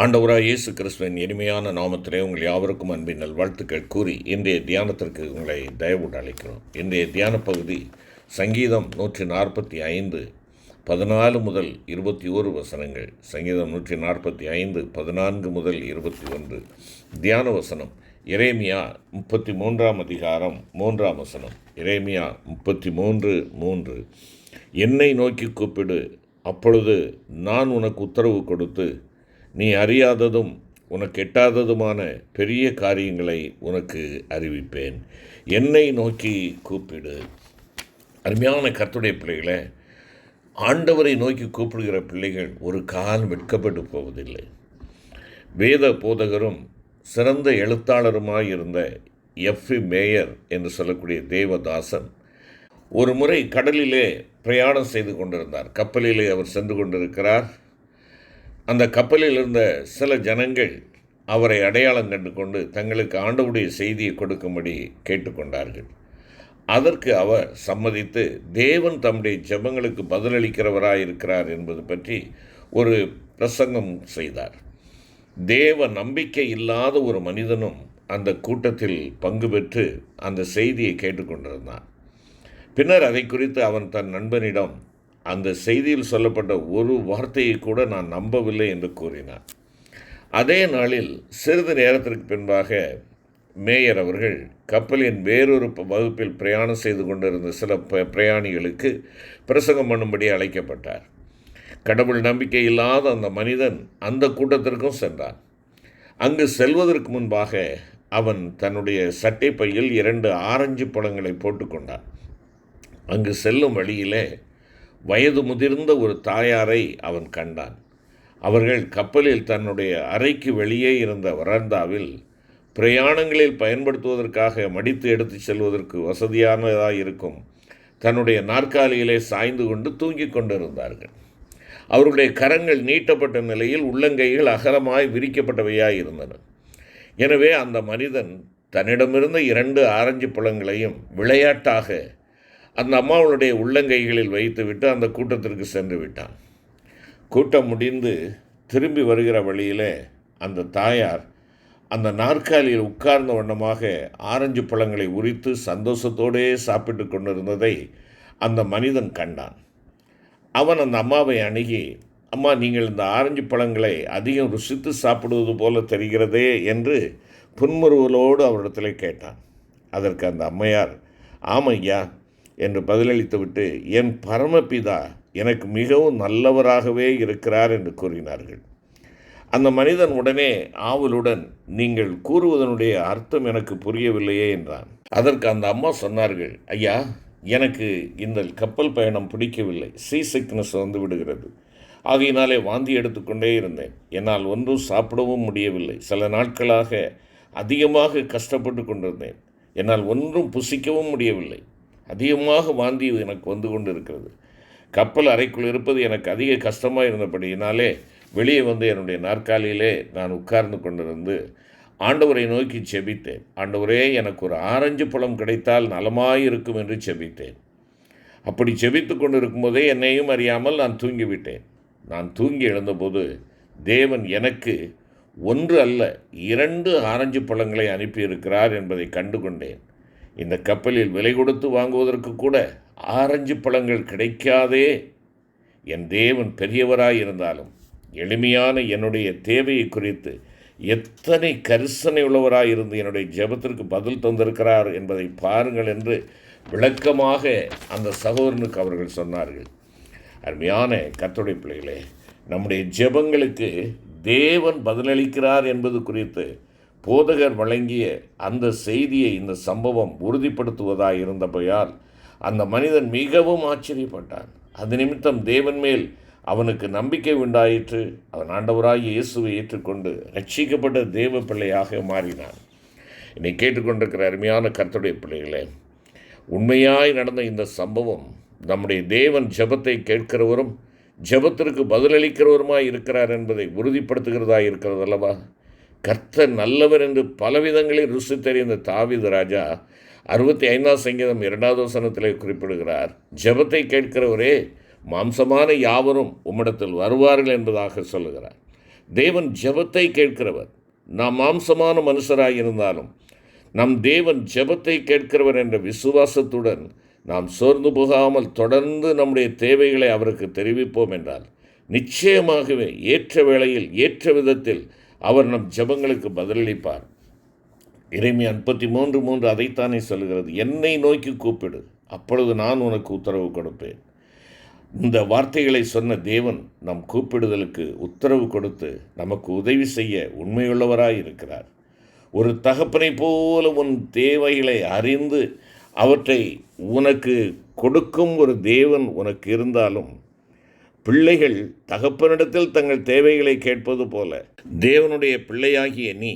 ஆண்டவராய் இயேசு கிறிஸ்துவின் இனிமையான நாமத்திலே உங்கள் யாவருக்கும் அன்பின் நல்வாழ்த்துக்கள் கூறி இன்றைய தியானத்திற்கு உங்களை தயவுடன் அழைக்கிறோம். இன்றைய தியான பகுதி சங்கீதம் 145 14 முதல் 21 வசனங்கள். சங்கீதம் 145 14 முதல் 21. தியான வசனம் எரேமியா 33 அதிகாரம் 3 வசனம். எரேமியா 33:3. என்னை நோக்கி கூப்பிடு, அப்பொழுது நான் உனக்கு உத்தரவு கொடுத்து நீ அறியாததும் உனக்கு எட்டாததுமான பெரிய காரியங்களை உனக்கு அறிவிப்பேன். என்னை நோக்கி கூப்பிடு. அருமையான கர்த்தருடைய பிள்ளைகளை, ஆண்டவரை நோக்கி கூப்பிடுகிற பிள்ளைகள் ஒரு காலம் வெட்கப்பட்டு போவதில்லை. வேத போதகரும் சிறந்த எழுத்தாளருமாயிருந்த எஃப்.இ. மேயர் என்று சொல்லக்கூடிய தேவதாசன் ஒரு முறை கடலிலே பிரயாணம் செய்து கொண்டிருந்தார். கப்பலிலே அவர் சென்று கொண்டிருக்கிறார். அந்த கப்பலில் இருந்த சில ஜனங்கள் அவரை அடையாளம் கண்டு கொண்டு தங்களுக்கு ஆண்டவருடைய செய்தியை கொடுக்கும்படி கேட்டுக்கொண்டார்கள். அதற்கு அவர் சம்மதித்து தேவன் தம்முடைய ஜெபங்களுக்கு பதிலளிக்கிறவராயிருக்கிறார் என்பது பற்றி ஒரு பிரசங்கம் செய்தார். தேவ நம்பிக்கை இல்லாத ஒரு மனிதனும் அந்த கூட்டத்தில் பங்கு பெற்று அந்த செய்தியை கேட்டுக்கொண்டிருந்தான். பின்னர் அதை குறித்து அவன் தன் நண்பனிடம் அந்த செய்தியில் சொல்லப்பட்ட ஒரு வார்த்தையை கூட நான் நம்பவில்லை என்று கூறினார். அதே நாளில் சிறிது நேரத்திற்கு பின்பாக மேயர் அவர்கள் கப்பலின் வேறொரு வகுப்பில் பிரயாணம் செய்து கொண்டிருந்த சில பிரயாணிகளுக்கு பிரசங்கம் பண்ணும்படி அழைக்கப்பட்டார். கடவுள் நம்பிக்கை இல்லாத அந்த மனிதன் அந்த கூட்டத்திற்கும் சென்றான். அங்கு செல்வதற்கு முன்பாக அவன் தன்னுடைய சட்டை பையில் 2 ஆரஞ்சு பழங்களை போட்டுக்கொண்டான். அங்கு செல்லும் வழியிலே வயது முதிர்ந்த ஒரு தாயாரை அவன் கண்டான். அவர்கள் கப்பலில் தன்னுடைய அறைக்கு வெளியே இருந்த வராந்தாவில் பிரயாணங்களில் பயன்படுத்துவதற்காக மடித்து எடுத்து செல்வதற்கு வசதியானதாக இருக்கும் தன்னுடைய நாற்காலியிலே சாய்ந்து கொண்டு தூங்கிக் கொண்டிருந்தார்கள். அவர்களுடைய கரங்கள் நீட்டப்பட்ட நிலையில் உள்ளங்கைகள் அகலமாய் விரிக்கப்பட்டவையாக இருந்தன. எனவே அந்த மனிதன் தன்னிடமிருந்த 2 ஆரஞ்சு பழங்களையும் விளையாட்டாக அந்த அம்மாவனுடைய உள்ளங்கைகளில் வைத்துவிட்டு அந்த கூட்டத்திற்கு சென்று விட்டான். கூட்டம் முடிந்து திரும்பி வருகிற வழியில் அந்த தாயார் அந்த நாற்காலியில் உட்கார்ந்த வண்ணமாக ஆரஞ்சு பழங்களை உரித்து சந்தோஷத்தோடே சாப்பிட்டு கொண்டிருந்ததை அந்த மனிதன் கண்டான். அவன் அந்த அம்மாவை அணுகி, அம்மா, நீங்கள் இந்த ஆரஞ்சு பழங்களை அதிகம் ருசித்து சாப்பிடுவது போல தெரிகிறதே என்று புன்முறுவலோடு அவரிடத்தில் கேட்டான். அதற்கு அந்த அம்மையார், ஆமையா என்று பதிலளித்துவிட்டு, என் பரமபிதா எனக்கு மிகவும் நல்லவராகவே இருக்கிறார் என்று கூறினார்கள். அந்த மனிதன் உடனே ஆவலுடன், நீங்கள் கூறுவதனுடைய அர்த்தம் எனக்கு புரியவில்லையே என்றான். அதற்கு அந்த அம்மா சொன்னார்கள், ஐயா, எனக்கு இந்த கப்பல் பயணம் பிடிக்கவில்லை. சீசிக்னஸ் வந்து விடுகிறது. ஆகையினாலே வாந்தி எடுத்துக்கொண்டே இருந்தேன். என்னால் ஒன்றும் சாப்பிடவும் முடியவில்லை. சில நாட்களாக அதிகமாக கஷ்டப்பட்டு கொண்டிருந்தேன். என்னால் ஒன்றும் புசிக்கவும் முடியவில்லை. அதிகமாக வாந்தி எனக்கு வந்து கொண்டு இருக்கிறது. கப்பல் அறைக்குள் இருப்பது எனக்கு அதிக கஷ்டமாக இருந்தபடியினாலே வெளியே வந்து என்னுடைய நாற்காலியிலே நான் உட்கார்ந்து கொண்டிருந்து ஆண்டவரை நோக்கி செபித்தேன். ஆண்டவரே, எனக்கு ஒரு ஆரஞ்சு பழம் கிடைத்தால் நலமாயிருக்கும் என்று செபித்தேன். அப்படி செபித்து கொண்டு இருக்கும்போதே என்னையும் அறியாமல் நான் தூங்கிவிட்டேன். நான் தூங்கி எழுந்தபோது தேவன் எனக்கு 1 அல்ல 2 ஆரஞ்சு பழங்களை அனுப்பியிருக்கிறார் என்பதை கண்டு கொண்டேன். இந்த கப்பலில் விலை கொடுத்து வாங்குவதற்கு கூட ஆரஞ்சு பழங்கள் கிடைக்காதே. என் தேவன் பெரியவராயிருந்தாலும் எளிமையான என்னுடைய தேவையை குறித்து எத்தனை கரிசனை உள்ளவராயிருந்து என்னுடைய ஜெபத்திற்கு பதில் தந்திருக்கிறார் என்பதை பாருங்கள் என்று விளக்கமாக அந்த சகோதரனுக்கு அவர்கள் சொன்னார்கள். அருமையான கர்த்தருடைய பிள்ளைகளே, நம்முடைய ஜெபங்களுக்கு தேவன் பதிலளிக்கிறார் என்பது குறித்து போதகர் வழங்கிய அந்த செய்தியை இந்த சம்பவம் உறுதிப்படுத்துவதாக இருந்தபோயால் அந்த மனிதன் மிகவும் ஆச்சரியப்பட்டான். அது நிமித்தம் தேவன் மேல் அவனுக்கு நம்பிக்கை உண்டாயிற்று. அவன் ஆண்டவராகிய இயேசுவை ஏற்றுக்கொண்டு ரட்சிக்கப்பட்ட தேவ பிள்ளையாக மாறினான். என்னை கேட்டுக்கொண்டிருக்கிற அருமையான கர்த்தருடைய பிள்ளைகளே, உண்மையாய் நடந்த இந்த சம்பவம் நம்முடைய தேவன் ஜெபத்தை கேட்கிறவரும் ஜெபத்திற்கு பதிலளிக்கிறவருமாய் இருக்கிறார் என்பதை உறுதிப்படுத்துகிறதா இருக்கிறது அல்லவா? கர்த்தர் நல்லவர் என்று பலவிதங்களில் ருசித்தறிந்த தாவீது ராஜா 65 சங்கீதம் 2வது வசனத்திலே குறிப்பிடுகிறார், ஜெபத்தை கேட்கிறவரே, மாம்சமான யாவரும் உம்மிடத்தில் வருவார்கள் என்பதாக சொல்லுகிறார். தேவன் ஜெபத்தை கேட்கிறவர். நாம் மாம்சமான மனுஷராக இருந்தாலும் நம் தேவன் ஜெபத்தை கேட்கிறவர் என்ற விசுவாசத்துடன் நாம் சோர்ந்து போகாமல் தொடர்ந்து நம்முடைய தேவைகளை அவருக்கு தெரிவிப்போம் என்றால் நிச்சயமாகவே ஏற்ற வேளையில் ஏற்ற விதத்தில் அவர் நம் ஜெபங்களுக்கு பதிலளிப்பார். எரேமியா 33:3 அதைத்தானே சொல்கிறது, என்னை நோக்கி கூப்பிடு, அப்பொழுது நான் உனக்கு உத்தரவு கொடுப்பேன். இந்த வார்த்தைகளை சொன்ன தேவன் நம் கூப்பிடுதலுக்கு உத்தரவு கொடுத்து நமக்கு உதவி செய்ய உண்மையுள்ளவராய் இருக்கிறார். ஒரு தகப்பனை போல உன் தேவைகளை அறிந்து அவற்றை உனக்கு கொடுக்கும் ஒரு தேவன் உனக்கு இருந்தாலும், பிள்ளைகள் தகப்பனிடத்தில் தங்கள் தேவைகளை கேட்பது போல தேவனுடைய பிள்ளையாகிய நீ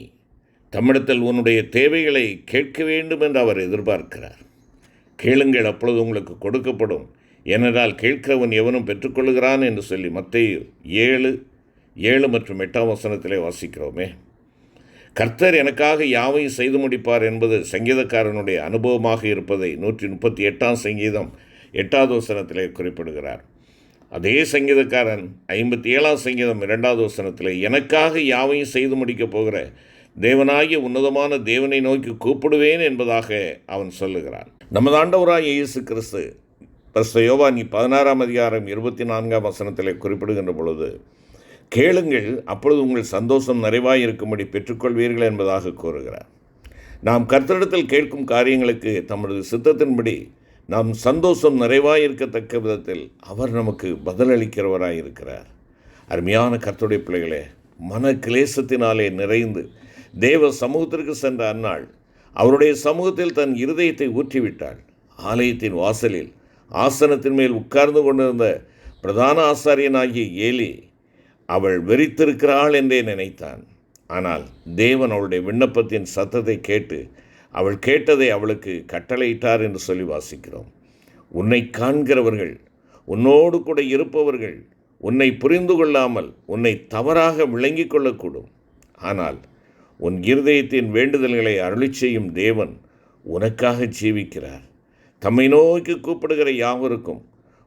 தம்மிடத்தில் உன்னுடைய தேவைகளை கேட்க வேண்டும் என்று அவர் எதிர்பார்க்கிறார். கேளுங்கள், அப்பொழுது உங்களுக்கு கொடுக்கப்படும், ஏனென்றால் கேட்கிறவன் எவனும் பெற்றுக்கொள்கிறான் என்று சொல்லி மத்தேயு 7 மற்றும் 8 வசனத்திலே வாசிக்கிறோமே. கர்த்தர் எனக்காக யாவையும் செய்து முடிப்பார் என்பது சங்கீதக்காரனுடைய அனுபவமாக இருப்பதை 138 சங்கீதம் 8 வசனத்திலே குறிப்பிடுகிறார். அதே சங்கீதக்காரன் 57 சங்கீதம் 2 வசனத்திலே எனக்காக யாவையும் செய்து முடிக்கப் போகிற தேவனாகிய உன்னதமான தேவனை நோக்கி கூப்பிடுவேன் என்பதாக அவன் சொல்லுகிறான். நமது ஆண்டவராகிய இயேசு கிறிஸ்து பரிசுத்த யோவான் 16:24 வசனத்திலே குறிப்பிடுகின்ற பொழுது, கேளுங்கள், அப்பொழுது உங்கள் சந்தோஷம் நிறைவாய் இருக்கும்படி பெற்றுக்கொள்வீர்கள் என்பதாக கூறுகிறார். நாம் கர்த்தரிடத்தில் கேட்கும் காரியங்களுக்கு தமது சித்தத்தின்படி நாம் சந்தோஷம் நிறைவாய் இருக்கத்தக்க விதத்தில் அவர் நமக்கு பதிலளிக்கிறவராய் இருக்கிறார். அருமையான கர்த்தருடைய பிள்ளைகளே, மன கிளேசத்தினாலே நிறைந்து தேவ சமூகத்திற்கு சென்ற அன்னாள் அவருடைய சமூகத்தில் தன் இருதயத்தை ஊற்றிவிட்டாள். ஆலயத்தின் வாசலில் ஆசனத்தின் மேல் உட்கார்ந்து கொண்டிருந்த பிரதான ஆசாரியனாகிய ஏலி அவள் வெறித்திருக்கிறாள் என்றே நினைத்தான். ஆனால் தேவன் அவளுடைய விண்ணப்பத்தின் சத்தத்தை கேட்டு அவள் கேட்டதை அவளுக்கு கட்டளையிட்டார் என்று சொல்லி வாசிக்கிறோம். உன்னை காண்கிறவர்கள், உன்னோடு கூட இருப்பவர்கள் உன்னை புரிந்து கொள்ளாமல் உன்னை தவறாக விளங்கி கொள்ளக்கூடும். ஆனால் உன் இருதயத்தின் வேண்டுதல்களை அருளிச் செய்யும் தேவன் உனக்காக ஜீவிக்கிறார். தம்மை நோக்கி கூப்பிடுகிற யாவருக்கும்,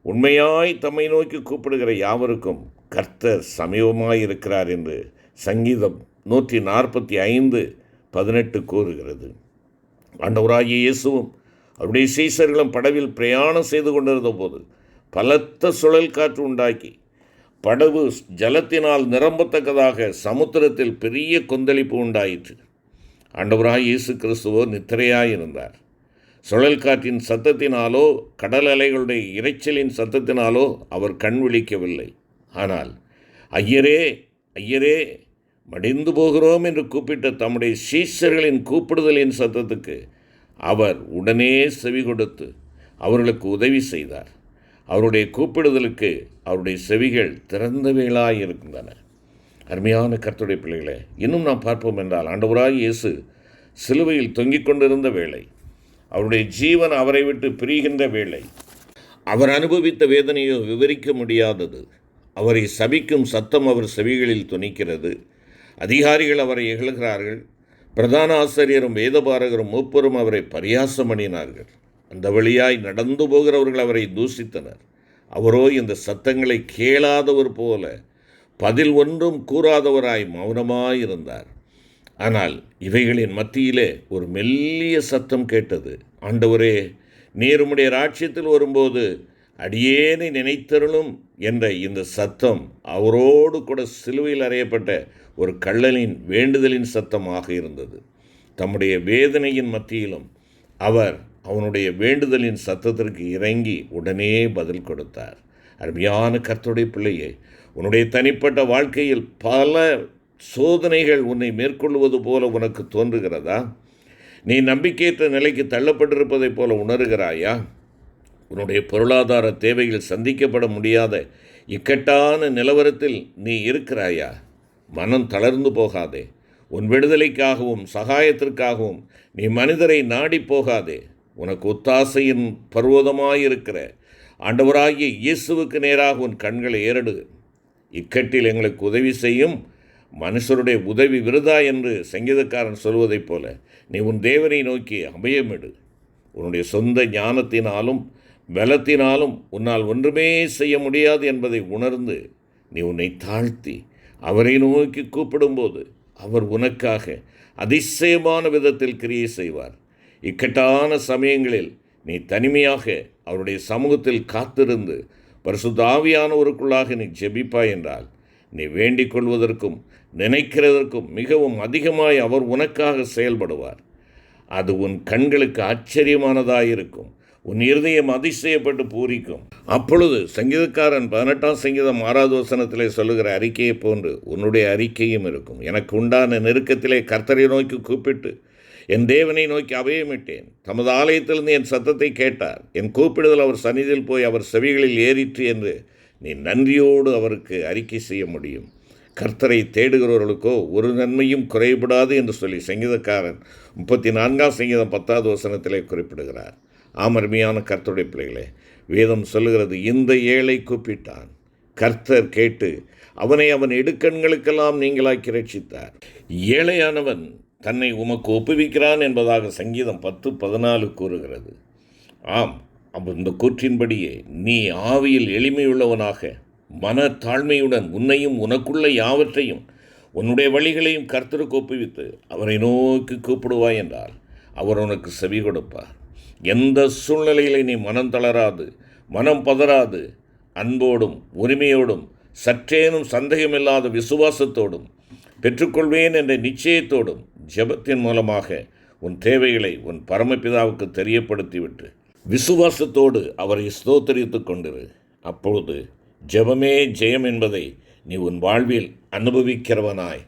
உண்மையாய் தம்மை நோக்கி கூப்பிடுகிற யாவருக்கும் கர்த்தர் சமீபமாயிருக்கிறார் என்று சங்கீதம் 145:18 கூறுகிறது. ஆண்டவராகிய இயேசுவும் அவருடைய சீசர்களும் படவில் பிரயாணம் செய்து கொண்டிருந்த போது பலத்த சுழல் காற்று உண்டாக்கி படகு ஜலத்தினால் நிரம்பத்தக்கதாக சமுத்திரத்தில் பெரிய கொந்தளிப்பு உண்டாயிற்று. ஆண்டவராகிய இயேசு கிறிஸ்துவோ நித்திரையாயிருந்தார். சுழல் காற்றின் சத்தத்தினாலோ கடல் அலைகளுடைய இரைச்சலின் சத்தத்தினாலோ அவர் கண் விழிக்கவில்லை. ஆனால் ஐயரே ஐயரே மடிந்து போகிறோம் என்று கூப்பிட்ட தம்முடைய சீஷர்களின் கூப்பிடுதலின் சத்தத்துக்கு அவர் உடனே செவி கொடுத்து அவர்களுக்கு உதவி செய்தார். அவருடைய கூப்பிடுதலுக்கு அவருடைய செவிகள் திறந்தவைகளாய் இருக்கின்றன. அருமையான கர்த்தருடைய பிள்ளைகளை, இன்னும் நாம் பார்ப்போம் என்றால் ஆண்டவராகிய இயேசு சிலுவையில் தொங்கிக் கொண்டிருந்த வேளை, அவருடைய ஜீவன் அவரை விட்டு பிரிகின்ற வேளை, அவர் அனுபவித்த வேதனையோ விவரிக்க முடியாதது. அவரை சபிக்கும் சத்தம் அவர் செவிகளில் துணிக்கிறது. அதிகாரிகள் அவரை இகழ்கிறார்கள். பிரதான ஆசிரியரும் வேதபாரகரும் மூப்பரும் அவரை பரியாசம் பண்ணினார்கள். அந்த வழியாய் நடந்து போகிறவர்கள் அவரை தூஷித்தனர். அவரோ இந்த சத்தங்களை கேளாதவர் போல பதில் ஒன்றும் கூறாதவராய் மௌனமாயிருந்தார். ஆனால் இவைகளின் மத்தியிலே ஒரு மெல்லிய சத்தம் கேட்டது. ஆண்டவரே, நீர் உம்முடைய ராஜ்யத்தில் வரும்போது அடியேனை நினைத்தருளும் என்ற இந்த சத்தம் அவரோடு கூட சிலுவையில் அறையப்பட்ட ஒரு கள்ளனின் வேண்டுதலின் சத்தமாக இருந்தது. தம்முடைய வேதனையின் மத்தியிலும் அவர் அவனுடைய வேண்டுதலின் சத்தத்திற்கு இறங்கி உடனே பதில் கொடுத்தார். அருமையான கர்த்தருடைய பிள்ளையே, உன்னுடைய தனிப்பட்ட வாழ்க்கையில் பல சோதனைகள் உன்னை மேற்கொள்வது போல உனக்கு தோன்றுகிறதா? நீ நம்பிக்கையற்ற நிலைக்கு தள்ளப்பட்டிருப்பதைப் போல உணர்கிறாயா? உன்னுடைய பொருளாதார தேவைகள் சந்திக்கப்பட முடியாத இக்கட்டான நிலவரத்தில் நீ இருக்கிறாயா? மனம் தளர்ந்து போகாதே. உன் விடுதலைக்காகவும் சகாயத்திற்காகவும் நீ மனிதரை நாடி போகாதே. உனக்கு ஒத்தாசையின் பர்வதமாயிருக்கிற ஆண்டவராகிய இயேசுவுக்கு நேராக உன் கண்களை ஏறடு. இக்கட்டில் எங்களுக்கு உதவி செய்யும் மனுஷருடைய உதவி விருதா என்று சங்கீதக்காரன் சொல்வதைப் போல நீ உன் தேவனை நோக்கி அபயமிடு. உன்னுடைய சொந்த ஞானத்தினாலும் பலத்தினாலும் உன்னால் ஒன்றுமே செய்ய முடியாது என்பதை உணர்ந்து நீ உன்னை தாழ்த்தி அவரை நோக்கி கூப்பிடும்போது அவர் உனக்காக அதிசயமான விதத்தில் கிரியை செய்வார். இக்கட்டான சமயங்களில் நீ தனிமையாக அவருடைய சமூகத்தில் காத்திருந்து பரிசுத்த ஆவியானவருக்குள்ளாக நீ ஜெபிப்பாய் என்றால் நீ வேண்டிக் கொள்வதற்கும் நினைக்கிறதற்கும் மிகவும் அதிகமாய் அவர் உனக்காக செயல்படுவார். அது உன் கண்களுக்கு ஆச்சரியமானதாயிருக்கும். உன் இருதயம் அதிசயப்பட்டு பூரிக்கும். அப்பொழுது சங்கீதக்காரன் 18ஆம் சங்கீதம் 6வது வசனத்திலே சொல்லுகிற அறிக்கையை போன்று உன்னுடைய அறிக்கையும் இருக்கும். எனக்கு உண்டான நெருக்கத்திலே கர்த்தரை நோக்கி கூப்பிட்டு என் தேவனை நோக்கி அபயமிட்டேன். தமது ஆலயத்திலிருந்து என் சத்தத்தை கேட்டார். என் கூப்பிடுதல் அவர் சந்நிதியில் போய் அவர் செவிகளில் ஏறிற்று என்று நீ நன்றியோடு அவருக்கு அறிக்கை செய்ய முடியும். கர்த்தரை தேடுகிறவர்களுக்கோ ஒரு நன்மையும் குறைபடாது என்று சொல்லி சங்கீதக்காரன் 34ஆம் சங்கீதம் 10வது வசனத்திலே குறிப்பிடுகிறார். அருமையான கர்த்தருடைய பிள்ளைகளே, வேதம் சொல்லுகிறது, இந்த ஏழை கூப்பிட்டான், கர்த்தர் கேட்டு அவனை அவன் இடுக்கண்களுக்கெல்லாம் நீங்களாக்கி ரட்சித்தார். ஏழையானவன் தன்னை உமக்கு ஒப்புவிக்கிறான் என்பதாக சங்கீதம் 10:14 கூறுகிறது. ஆம், இந்த கூற்றின்படியே நீ ஆவியில் எளிமையுள்ளவனாக மன தாழ்மையுடன் உன்னையும் உனக்குள்ள யாவற்றையும் உன்னுடைய வழிகளையும் கர்த்தருக்கு ஒப்புவித்து அவரை நோக்கி கூப்பிடுவாய் என்றால் அவர் உனக்கு செவி கொடுப்பார். எந்த சூழ்நிலையிலே நீ மனம் தளராது, மனம் பதறாது, அன்போடும் உரிமையோடும் சற்றேனும் சந்தேகமில்லாத விசுவாசத்தோடும் பெற்றுக்கொள்வேன் என்ற நிச்சயத்தோடும் ஜெபத்தின் மூலமாக உன் தேவைகளை உன் பரமபிதாவுக்கு தெரியப்படுத்திவிட்டு விசுவாசத்தோடு அவரை ஸ்தோத்தரித்து கொண்டிரு. அப்பொழுது ஜெபமே ஜெயம் என்பதை நீ உன் வாழ்வில் அனுபவிக்கிறவனாய்,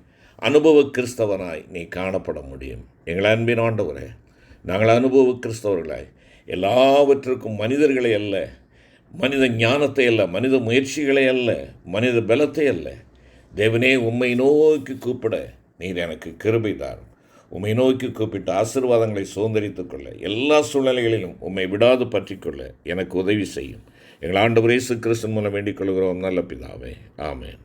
அனுபவ கிறிஸ்தவனாய் நீ காணப்பட முடியும். எங்கள் அன்பின் ஆண்டவரே, நாங்கள் அனுபவ கிறிஸ்தவர்களாய் எல்லாவற்றுக்கும் மனிதர்களை அல்ல, மனித ஞானத்தை அல்ல, மனித முயற்சிகளை அல்ல, மனித பலத்தை அல்ல, தேவனே உம்மை நோக்கி கூப்பிட நீர் எனக்கு கிருபை தாரும். உம்மை நோக்கி கூப்பிட்டு ஆசீர்வாதங்களை சுதந்திரித்துக் கொள்ள, எல்லா சூழ்நிலைகளிலும் உம்மை விடாது பற்றிக்கொள்ள எனக்கு உதவி செய்யும். எங்கள் ஆண்டவர் இயேசு கிறிஸ்து மூலம் வேண்டிக் கொள்கிறோம் நல்ல பிதாவே. ஆமென்.